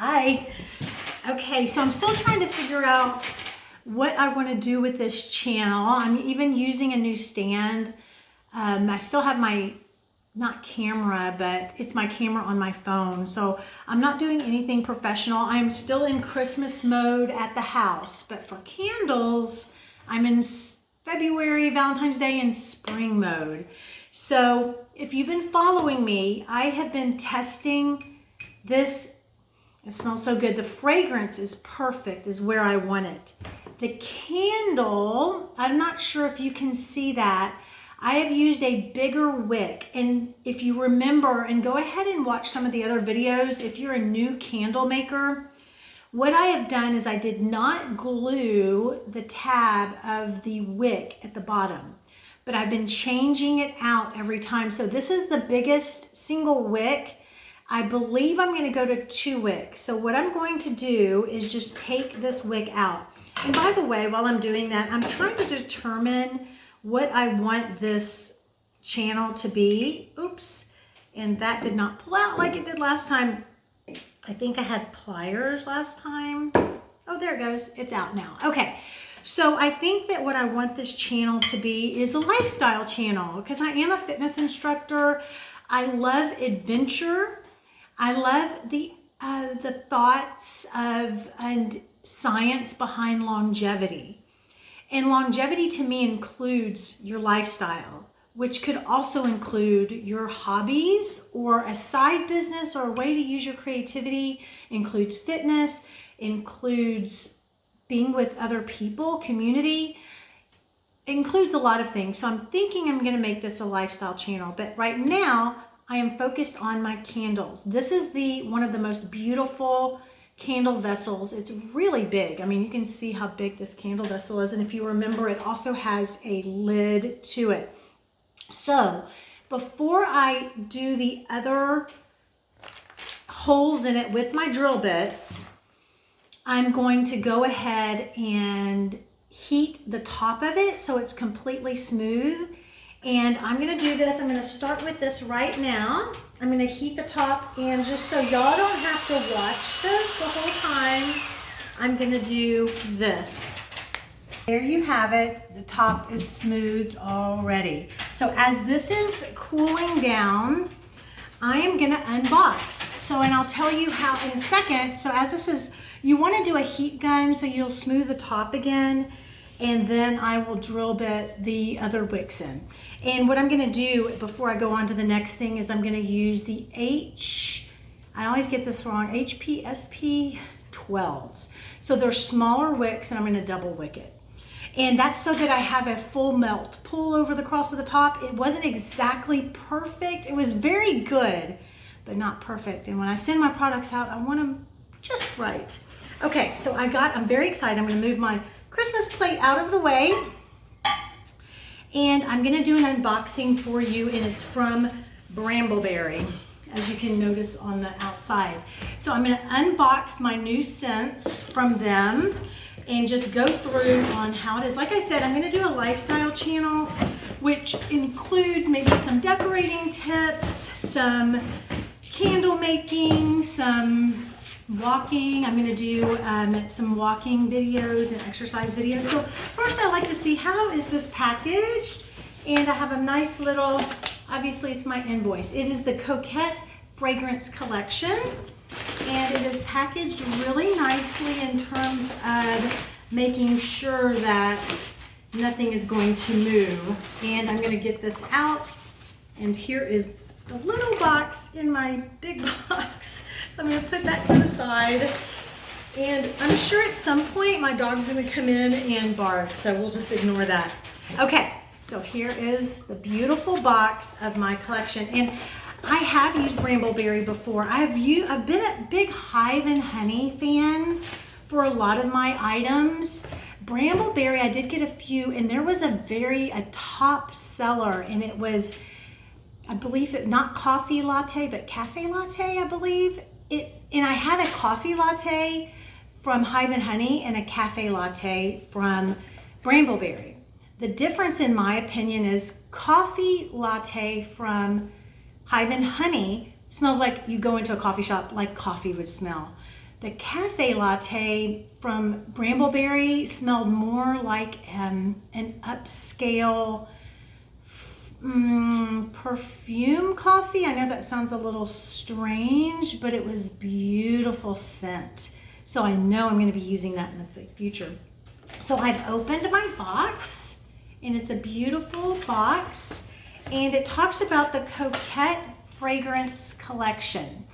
Hi. Okay, so I'm still trying to figure out what I want to do with this channel. I'm even using a new stand. I still have my, not camera, but it's my camera on my phone. So I'm not doing anything professional. I'm still in Christmas mode at the house. But for candles, I'm in February, Valentine's Day, and spring mode. So if you've been following me, I have been testing this. It smells so good. The fragrance is perfect, is where I want it. The candle, I'm not sure if you can see that. I have used a bigger wick. And if you remember, and go ahead and watch some of the other videos, if you're a new candle maker, what I have done is I did not glue the tab of the wick at the bottom, but I've been changing it out every time. So this is the biggest single wick. I believe I'm going to go to 2 wicks. So what I'm going to do is just take this wick out. And by the way, while I'm doing that, I'm trying to determine what I want this channel to be. Oops. And that did not pull out like it did last time. I think I had pliers last time. Oh, there it goes. It's out now. Okay. So I think that what I want this channel to be is a lifestyle channel, because I am a fitness instructor. I love adventure. I love the thoughts of and science behind longevity. And longevity to me includes your lifestyle, which could also include your hobbies or a side business or a way to use your creativity, includes fitness, includes being with other people, community. It includes a lot of things. So I'm thinking I'm going to make this a lifestyle channel, but right now I am focused on my candles. This is one of the most beautiful candle vessels. It's really big. I mean, you can see how big this candle vessel is. And if you remember, it also has a lid to it. So before I do the other holes in it with my drill bits, I'm going to go ahead and heat the top of it so it's completely smooth. And I'm going to do this. I'm going to start with this right now. I'm going to heat the top, and just so y'all don't have to watch this the whole time, I'm going to do this. There you have it. The top is smoothed already. So as this is cooling down, I am going to unbox. So, and I'll tell you how in a second. So as this is, you want to do a heat gun so you'll smooth the top again. And then I will drill bit the other wicks in. And what I'm gonna do before I go on to the next thing is I'm gonna use the I always get this wrong, HPSP 12s. So they're smaller wicks, and I'm gonna double wick it. And that's so that I have a full melt pull over the cross of the top. It wasn't exactly perfect. It was very good, but not perfect. And when I send my products out, I want them just right. Okay, so I'm very excited. I'm gonna move my Christmas plate out of the way, and I'm gonna do an unboxing for you, and it's from Bramble Berry, as you can notice on the outside. So I'm gonna unbox my new scents from them and just go through on how it is. Like I said, I'm gonna do a lifestyle channel, which includes maybe some decorating tips, some candle making, some walking. I'm going to do some walking videos and exercise videos. So first I like to see how is this packaged, and I have a nice little, obviously it's my invoice. It is the Coquette Fragrance Collection, and it is packaged really nicely in terms of making sure that nothing is going to move. And I'm going to get this out, and here is the little box in my big box. So I'm going to put that to the side, and I'm sure at some point my dog's going to come in and bark, so we'll just ignore that. Okay, so here is the beautiful box of my collection, and I have used Bramble Berry before. I've been a big Hive and Honey fan for a lot of my items. Bramble Berry, I did get a few, and there was a top seller, and it was, I believe it, not coffee latte, but cafe latte, I believe. And I had a coffee latte from Hive and Honey and a cafe latte from Bramble Berry. The difference, in my opinion, is coffee latte from Hive and Honey smells like you go into a coffee shop like coffee would smell. The cafe latte from Bramble Berry smelled more like an upscale perfume coffee. I know that sounds a little strange, but it was beautiful scent. So I know I'm going to be using that in the future. So I've opened my box, and it's a beautiful box, and it talks about the Coquette Fragrance Collection.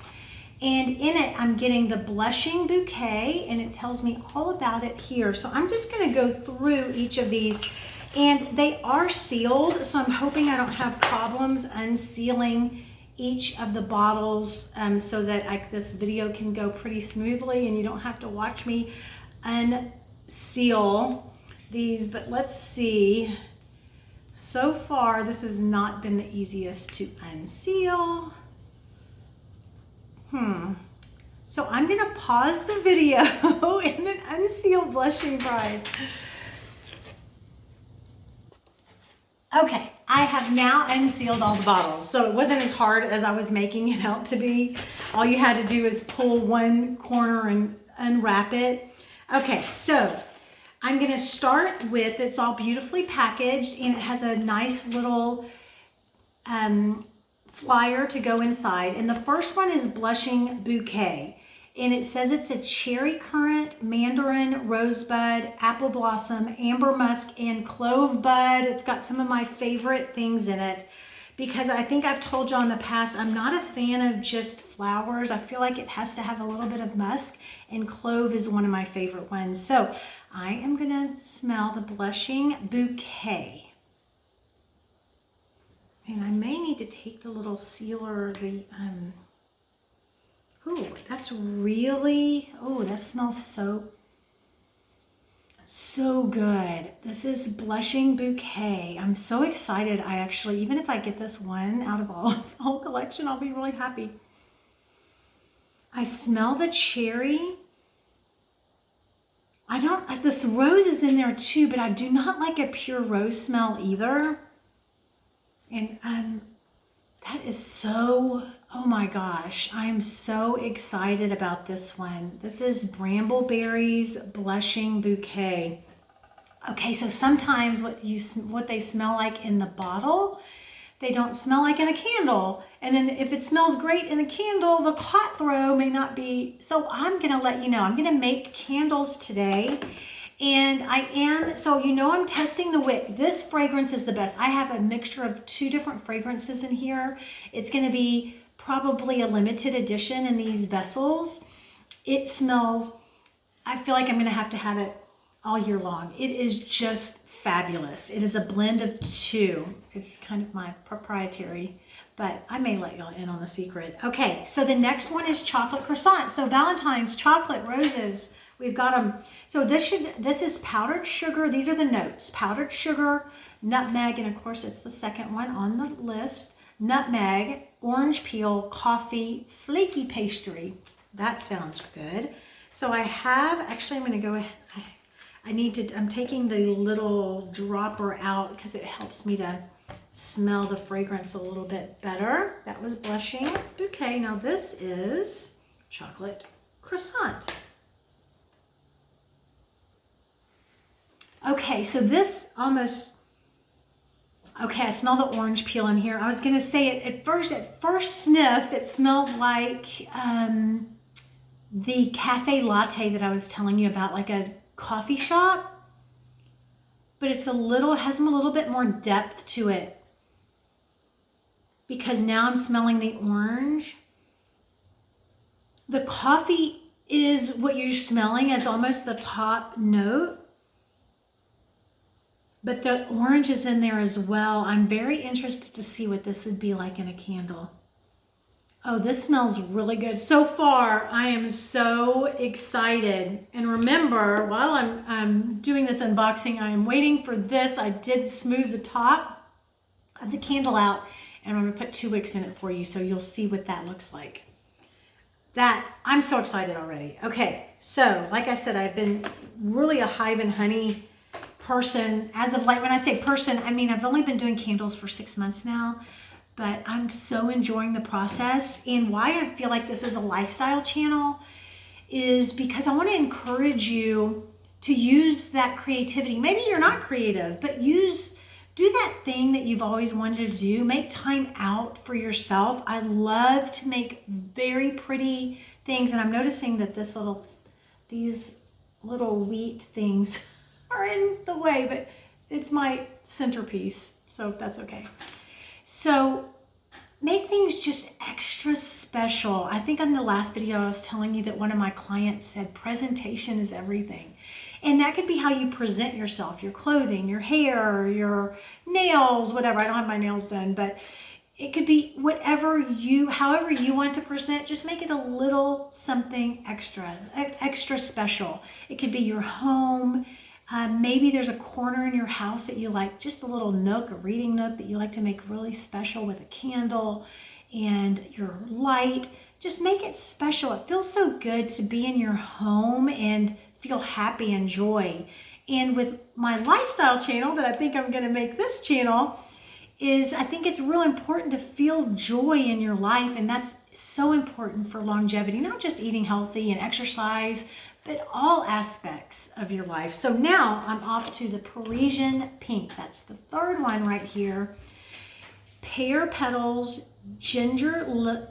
And in it, I'm getting the Blushing Bouquet, and it tells me all about it here. So I'm just going to go through each of these, and they are sealed, so I'm hoping I don't have problems unsealing each of the bottles, so that this video can go pretty smoothly and you don't have to watch me unseal these. But let's see. So far, this has not been the easiest to unseal. So I'm gonna pause the video and then unseal Blushing Bride. Okay, I have now unsealed all the bottles. So it wasn't as hard as I was making it out to be. All you had to do is pull one corner and unwrap it. Okay, so I'm gonna start with, it's all beautifully packaged, and it has a nice little flyer to go inside. And the first one is Blushing Bouquet. And it says it's a cherry currant, mandarin, rosebud, apple blossom, amber musk, and clove bud. It's got some of my favorite things in it, because I think I've told you in the past, I'm not a fan of just flowers. I feel like it has to have a little bit of musk, and clove is one of my favorite ones. So I am gonna smell the Blushing Bouquet. And I may need to take the little sealer, ooh, that's really, oh, that smells so good. This is Blushing Bouquet. I'm so excited. I actually, even if I get this one out of the whole collection, I'll be really happy. I smell the cherry. This rose is in there too, but I do not like a pure rose smell either. And that is so, oh my gosh, I'm so excited about this one. This is Bramble Berry's Blushing Bouquet. Okay, so sometimes what they smell like in the bottle, they don't smell like in a candle. And then if it smells great in a candle, the hot throw may not be. So I'm gonna let you know, I'm gonna make candles today. And I'm testing the wick. This fragrance is the best. I have a mixture of 2 different fragrances in here. It's gonna be probably a limited edition in these vessels. It smells, I feel like I'm gonna have to have it all year long. It is just fabulous. It is a blend of 2. It's kind of my proprietary, but I may let y'all in on the secret. Okay, so the next one is Chocolate Croissant. So Valentine's chocolate roses. We've got them. So this is powdered sugar. These are the notes: powdered sugar, nutmeg, and of course it's the second one on the list. Nutmeg, orange peel, coffee, flaky pastry. That sounds good. So I have, actually I'm gonna go ahead. I'm taking the little dropper out because it helps me to smell the fragrance a little bit better. That was Blushing Bouquet. Now this is Chocolate Croissant. Okay, so this almost, okay, I smell the orange peel in here. I was gonna say it at first sniff, it smelled like the cafe latte that I was telling you about, like a coffee shop, but it has a little bit more depth to it, because now I'm smelling the orange. The coffee is what you're smelling as almost the top note, but the orange is in there as well. I'm very interested to see what this would be like in a candle. Oh, this smells really good. So far, I am so excited. And remember, while I'm doing this unboxing, I am waiting for this. I did smooth the top of the candle out, and I'm gonna put 2 wicks in it for you, so you'll see what that looks like. I'm so excited already. Okay, so like I said, I've been really a hive and honey person as of late. When I say person, I mean I've only been doing candles for 6 months now, but I'm so enjoying the process. And why I feel like this is a lifestyle channel is because I want to encourage you to use that creativity. Maybe you're not creative, but do that thing that you've always wanted to do. Make time out for yourself. I love to make very pretty things, and I'm noticing that these little wheat things are in the way, but it's my centerpiece, so that's okay. So make things just extra special. I think on the last video I was telling you that one of my clients said presentation is everything. And that could be how you present yourself, your clothing, your hair, your nails, whatever. I don't have my nails done, but it could be however you want to present. Just make it a little something extra special. It could be your home. Maybe there's a corner in your house that you like, just a little nook, a reading nook that you like to make really special with a candle and your light. Just make it special. It feels so good to be in your home and feel happy and joy. And with my lifestyle channel that I think I'm going to make this channel, I think it's real important to feel joy in your life, and that's so important for longevity, not just eating healthy and exercise, but all aspects of your life. So now I'm off to the Parisian Pink. That's the third one right here. Pear Petals, Ginger Lily,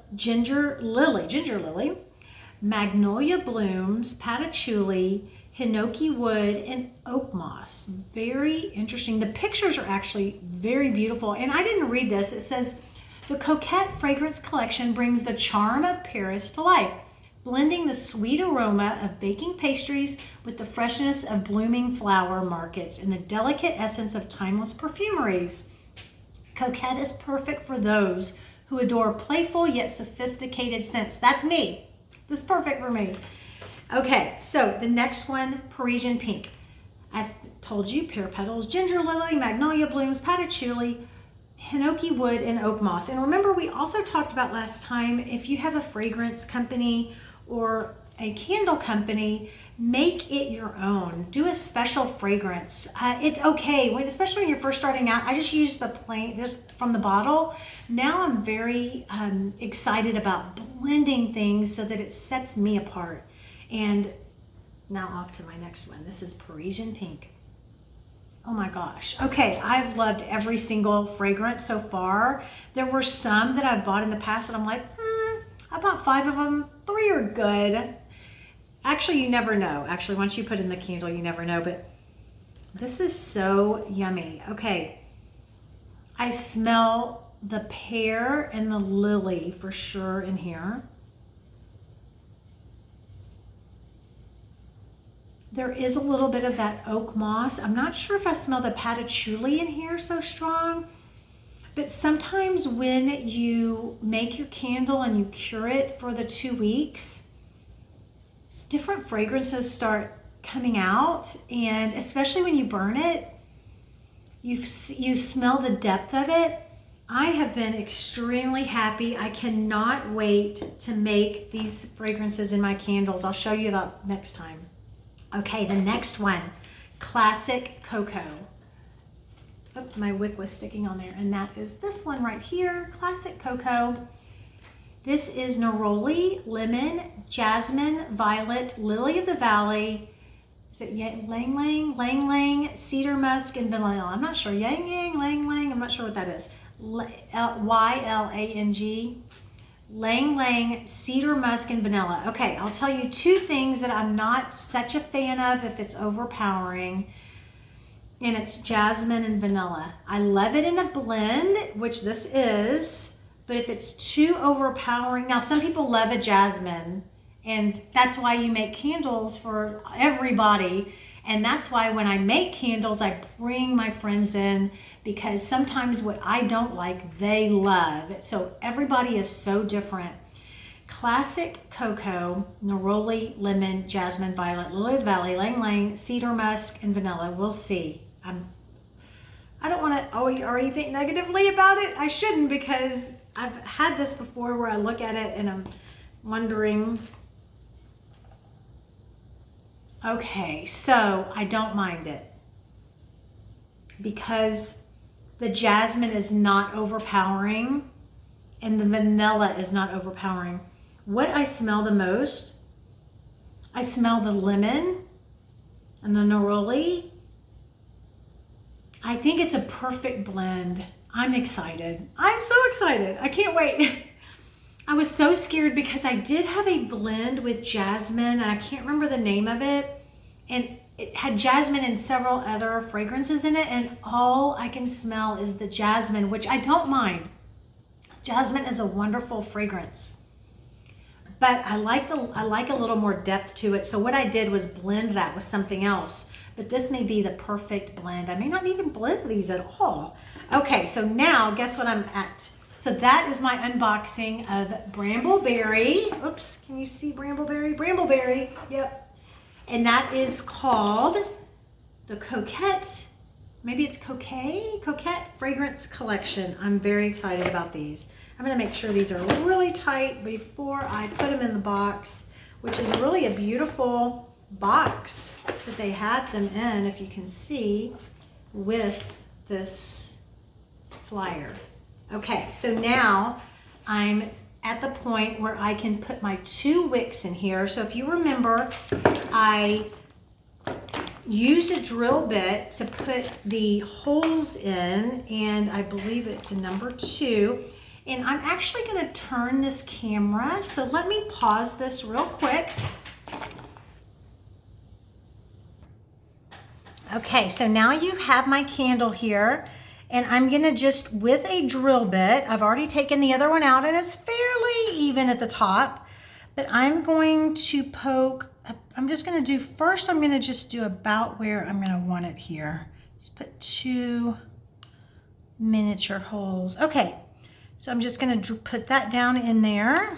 Magnolia Blooms, Patchouli, Hinoki Wood, and Oak Moss. Very interesting. The pictures are actually very beautiful. And I didn't read this. It says, the Coquette Fragrance Collection brings the charm of Paris to life, blending the sweet aroma of baking pastries with the freshness of blooming flower markets and the delicate essence of timeless perfumeries. Coquette is perfect for those who adore playful yet sophisticated scents. That's me. This is perfect for me. Okay, so the next one, Parisian Pink. I've told you, Pear Petals, Ginger Lily, Magnolia Blooms, Patchouli, Hinoki Wood, and Oak Moss. And remember, we also talked about last time, if you have a fragrance company or a candle company, make it your own. Do a special fragrance. It's okay, especially when you're first starting out. I just use this from the bottle. Now I'm very excited about blending things so that it sets me apart. And now off to my next one. This is Parisian Pink. Oh my gosh. Okay, I've loved every single fragrance so far. There were some that I've bought in the past that I'm like, I bought 5 of them. 3 are good. Actually, you never know. Actually, once you put in the candle, you never know. But this is so yummy. Okay. I smell the pear and the lily for sure in here. There is a little bit of that oak moss. I'm not sure if I smell the patchouli in here so strong. But sometimes when you make your candle and you cure it for the 2 weeks, different fragrances start coming out, and especially when you burn it, you smell the depth of it. I have been extremely happy. I cannot wait to make these fragrances in my candles. I'll show you that next time. Okay, the next one, Classic Cocoa. Oh, my wick was sticking on there, and that is this one right here, Classic Cocoa. This is Neroli, Lemon, Jasmine, Violet, Lily of the Valley, is it Lang Lang, Cedar Musk, and Vanilla. I'm not sure. Yang, Lang Lang, I'm not sure what that is. Y-L-A-N-G. Lang Lang, Cedar Musk, and Vanilla. Okay, I'll tell you 2 things that I'm not such a fan of if it's overpowering. And it's jasmine and vanilla. I love it in a blend, which this is, but if it's too overpowering, now some people love a jasmine, and that's why you make candles for everybody. And that's why when I make candles, I bring my friends in, because sometimes what I don't like, they love. So everybody is so different. Classic Cocoa, Neroli, Lemon, Jasmine, Violet, Lily of the Valley, Lang Lang, Cedar Musk, and Vanilla. We'll see. I don't want to already think negatively about it. I shouldn't, because I've had this before where I look at it and I'm wondering. Okay, so I don't mind it because the jasmine is not overpowering and the vanilla is not overpowering. What I smell the most I smell the lemon and the neroli. I think it's a perfect blend. I'm excited. I'm so excited. I can't wait. I was so scared because I did have a blend with jasmine, and I can't remember the name of it. And it had jasmine and several other fragrances in it, and all I can smell is the jasmine, which I don't mind. Jasmine is a wonderful fragrance, but I like a little more depth to it. So what I did was blend that with something else, but this may be the perfect blend. I may not even blend these at all. Okay, so now guess what I'm at? So that is my unboxing of Bramble Berry. Oops, can you see Bramble Berry? Bramble Berry, yep. And that is called the Coquette, maybe it's Coquette Fragrance Collection. I'm very excited about these. I'm gonna make sure these are really tight before I put them in the box, which is really a beautiful box that they had them in, if you can see, with this flyer. Okay, so now I'm at the point where I can put my 2 wicks in here. So if you remember, I used a drill bit to put the holes in, and I believe it's a number 2. And I'm actually gonna turn this camera. So let me pause this real quick. Okay, so now you have my candle here, and I'm gonna just, with a drill bit, I've already taken the other one out and it's fairly even at the top, but I'm going to poke, I'm just gonna do, first I'm gonna just do about where I'm gonna want it here. Just put 2 miniature holes. Okay, so I'm just gonna put that down in there.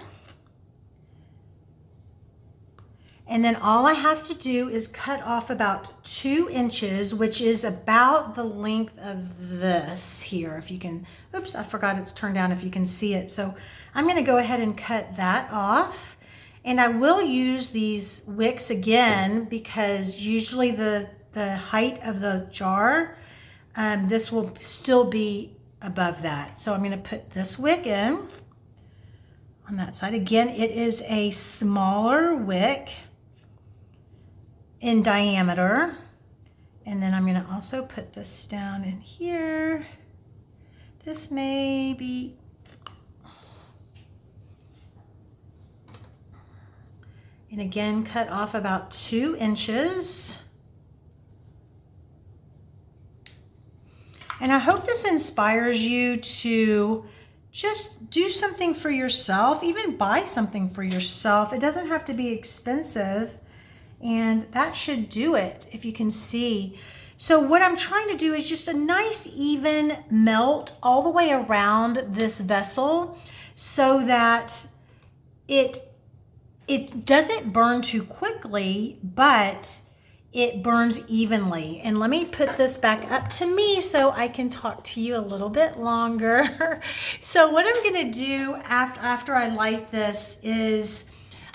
And then all I have to do is cut off about 2 inches, which is about the length of this here. If you can, oops, I forgot it's turned down if you can see it. So I'm gonna go ahead and cut that off. And I will use these wicks again, because usually the height of the jar, this will still be above that. So I'm gonna put this wick in on that side. Again, it is a smaller wick in diameter. And then I'm going to also put this down in here. This may be, and again, cut off about 2 inches. And I hope this inspires you to just do something for yourself, even buy something for yourself. It doesn't have to be expensive. And that should do it, if you can see. So what I'm trying to do is just a nice even melt all the way around this vessel, so that it doesn't burn too quickly, but it burns evenly. And let me put this back up to me so I can talk to you a little bit longer. So what I'm gonna do after I light this is,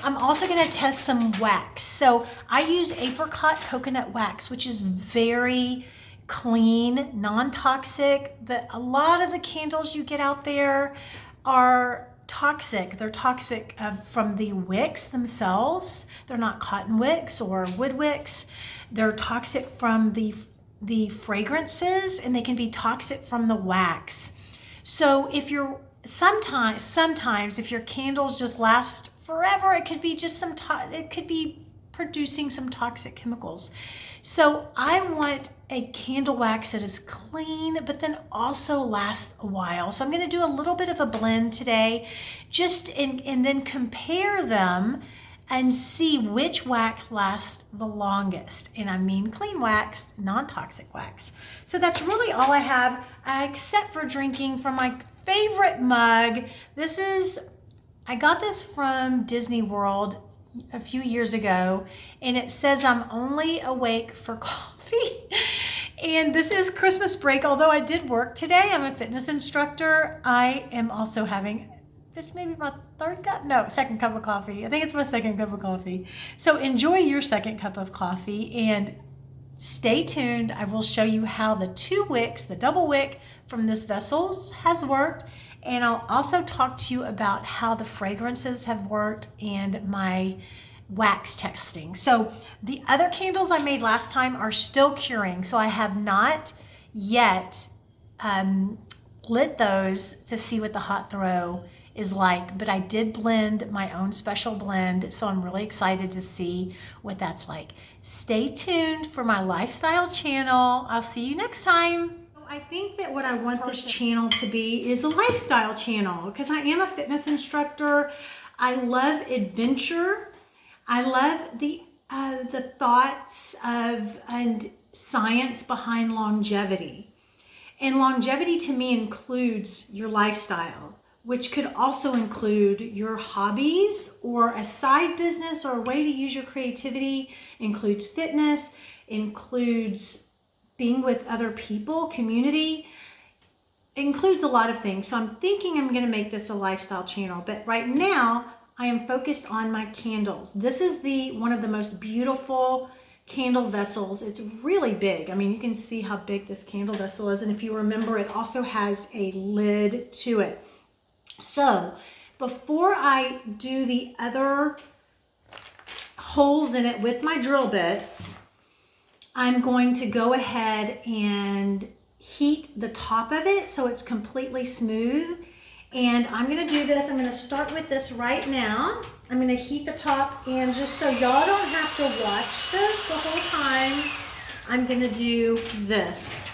I'm also going to test some wax. So I use apricot coconut wax, which is very clean, non-toxic. A lot of the candles you get out there are toxic. They're toxic from the wicks themselves. They're not cotton wicks or wood wicks. They're toxic from the fragrances, and they can be toxic from the wax. So if you're sometimes if your candles just last forever, it could be just it could be producing some toxic chemicals. So I want a candle wax that is clean, but then also lasts a while. So I'm going to do a little bit of a blend today, and then compare them and see which wax lasts the longest. And I mean clean waxed, non-toxic wax. So that's really all I have, except for drinking from my favorite mug. I got this from Disney World a few years ago, and it says I'm only awake for coffee. And this is Christmas break. Although I did work today, I'm a fitness instructor, I am also having, this may be my second cup of coffee. I think it's my second cup of coffee. So enjoy your second cup of coffee and stay tuned. I will show you how the 2 wicks, the double wick from this vessel has worked. And I'll also talk to you about how the fragrances have worked and my wax testing. So the other candles I made last time are still curing. So I have not yet lit those to see what the hot throw is like, but I did blend my own special blend, so I'm really excited to see what that's like. Stay tuned for my lifestyle channel. I'll see you next time. I think that what I want this channel to be is a lifestyle channel, because I am a fitness instructor. I love adventure. I love the thoughts of and science behind longevity. And longevity to me includes your lifestyle, which could also include your hobbies or a side business or a way to use your creativity, includes fitness, includes being with other people, community, includes a lot of things. So I'm thinking I'm going to make this a lifestyle channel, but right now I am focused on my candles. This is one of the most beautiful candle vessels. It's really big. I mean, you can see how big this candle vessel is. And if you remember, it also has a lid to it. So before I do the other holes in it with my drill bits, I'm going to go ahead and heat the top of it so it's completely smooth. And I'm going to do this. I'm going to start with this right now. I'm going to heat the top, and just so y'all don't have to watch this the whole time, I'm going to do this.